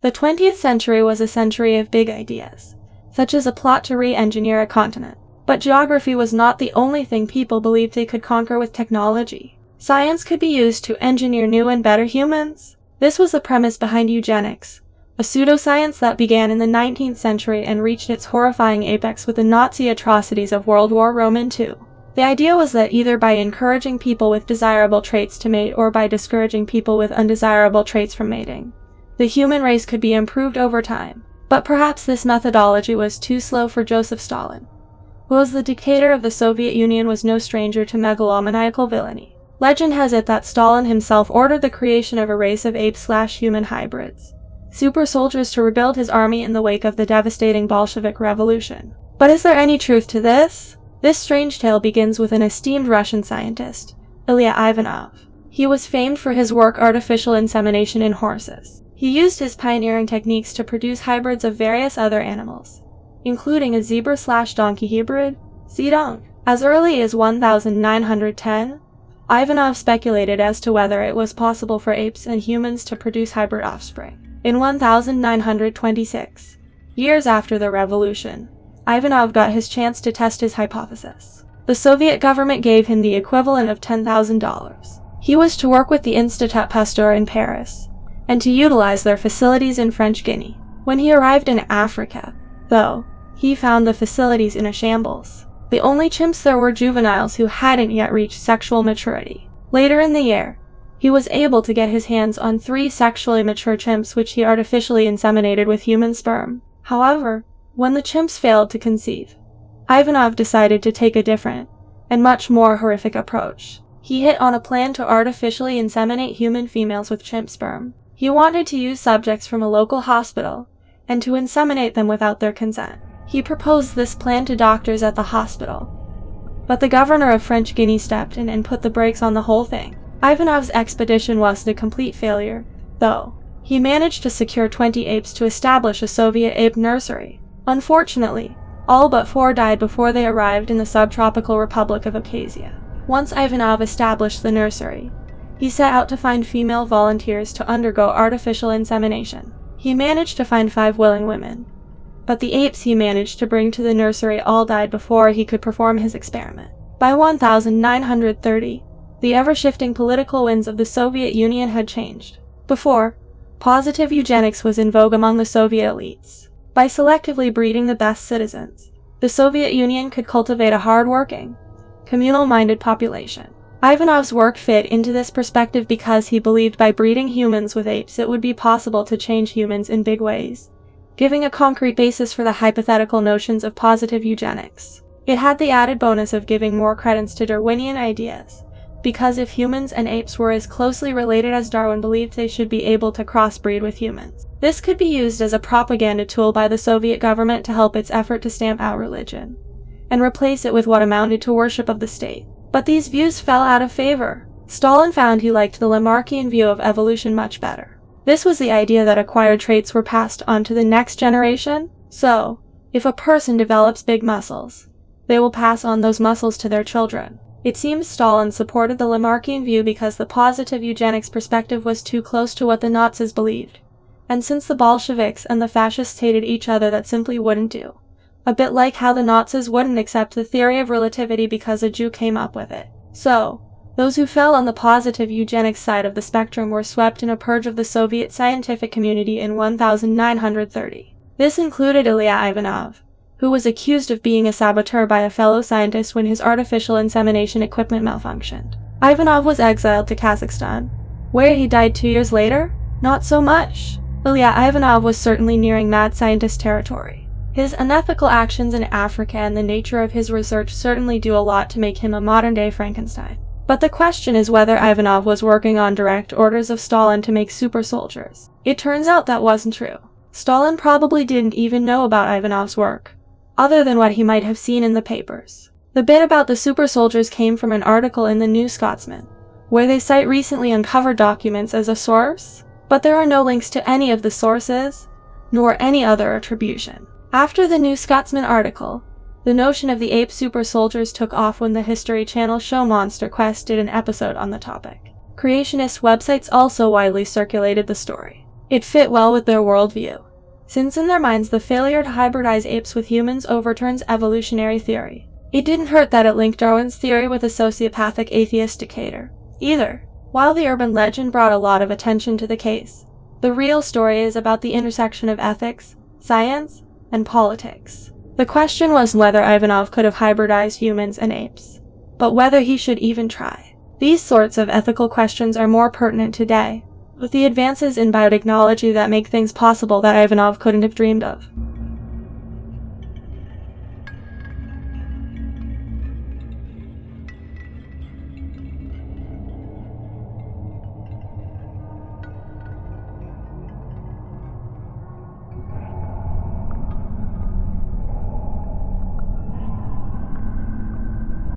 The 20th century was a century of big ideas, such as a plot to re-engineer a continent. But geography was not the only thing people believed they could conquer with technology. Science could be used to engineer new and better humans. This was the premise behind eugenics, a pseudoscience that began in the 19th century and reached its horrifying apex with the Nazi atrocities of World War II. The idea was that either by encouraging people with desirable traits to mate or by discouraging people with undesirable traits from mating, the human race could be improved over time. But perhaps this methodology was too slow for Joseph Stalin, who as the dictator of the Soviet Union was no stranger to megalomaniacal villainy. Legend has it that Stalin himself ordered the creation of a race of ape/human hybrids, super soldiers, to rebuild his army in the wake of the devastating Bolshevik Revolution. But is there any truth to this? This strange tale begins with an esteemed Russian scientist, Ilya Ivanov. He was famed for his work artificial insemination in horses. He used his pioneering techniques to produce hybrids of various other animals, including a zebra/donkey hybrid, Zedong. As early as 1910, Ivanov speculated as to whether it was possible for apes and humans to produce hybrid offspring. In 1926, years after the revolution, Ivanov got his chance to test his hypothesis. The Soviet government gave him the equivalent of $10,000. He was to work with the Institut Pasteur in Paris, and to utilize their facilities in French Guiana. When he arrived in Africa, though, he found the facilities in a shambles. The only chimps there were juveniles who hadn't yet reached sexual maturity. Later in the year, he was able to get his hands on 3 sexually mature chimps which he artificially inseminated with human sperm. However, when the chimps failed to conceive, Ivanov decided to take a different, and much more horrific approach. He hit on a plan to artificially inseminate human females with chimp sperm. He wanted to use subjects from a local hospital, and to inseminate them without their consent. He proposed this plan to doctors at the hospital, but the governor of French Guiana stepped in and put the brakes on the whole thing. Ivanov's expedition was a complete failure, though. He managed to secure 20 apes to establish a Soviet ape nursery. Unfortunately, all but 4 died before they arrived in the subtropical Republic of Abkhazia. Once Ivanov established the nursery, he set out to find female volunteers to undergo artificial insemination. He managed to find 5 willing women, but the apes he managed to bring to the nursery all died before he could perform his experiment. By 1930, the ever-shifting political winds of the Soviet Union had changed. Before, positive eugenics was in vogue among the Soviet elites. By selectively breeding the best citizens, the Soviet Union could cultivate a hard-working, communal-minded population. Ivanov's work fit into this perspective because he believed by breeding humans with apes it would be possible to change humans in big ways, giving a concrete basis for the hypothetical notions of positive eugenics. It had the added bonus of giving more credence to Darwinian ideas, because if humans and apes were as closely related as Darwin believed, they should be able to crossbreed with humans. This could be used as a propaganda tool by the Soviet government to help its effort to stamp out religion, and replace it with what amounted to worship of the state. But these views fell out of favor. Stalin found he liked the Lamarckian view of evolution much better. This was the idea that acquired traits were passed on to the next generation. So, if a person develops big muscles, they will pass on those muscles to their children. It seems Stalin supported the Lamarckian view because the positive eugenics perspective was too close to what the Nazis believed, and since the Bolsheviks and the fascists hated each other, that simply wouldn't do. A bit like how the Nazis wouldn't accept the theory of relativity because a Jew came up with it. So, those who fell on the positive eugenics side of the spectrum were swept in a purge of the Soviet scientific community in 1930. This included Ilya Ivanov, who was accused of being a saboteur by a fellow scientist when his artificial insemination equipment malfunctioned. Ivanov was exiled to Kazakhstan, where he died 2 years later? Not so much. Ilya Ivanov was certainly nearing mad scientist territory. His unethical actions in Africa and the nature of his research certainly do a lot to make him a modern-day Frankenstein. But the question is whether Ivanov was working on direct orders of Stalin to make super soldiers. It turns out that wasn't true. Stalin probably didn't even know about Ivanov's work, other than what he might have seen in the papers. The bit about the super soldiers came from an article in the New Scotsman, where they cite recently uncovered documents as a source, but there are no links to any of the sources, nor any other attribution. After the New Scotsman article, the notion of the ape super soldiers took off when the History Channel show Monster Quest did an episode on the topic. Creationist websites also widely circulated the story. It fit well with their worldview, since in their minds the failure to hybridize apes with humans overturns evolutionary theory. It didn't hurt that it linked Darwin's theory with a sociopathic atheist dictator, either. While the urban legend brought a lot of attention to the case, the real story is about the intersection of ethics, science, and politics. The question wasn't whether Ivanov could have hybridized humans and apes, but whether he should even try. These sorts of ethical questions are more pertinent today, with the advances in biotechnology that make things possible that Ivanov couldn't have dreamed of.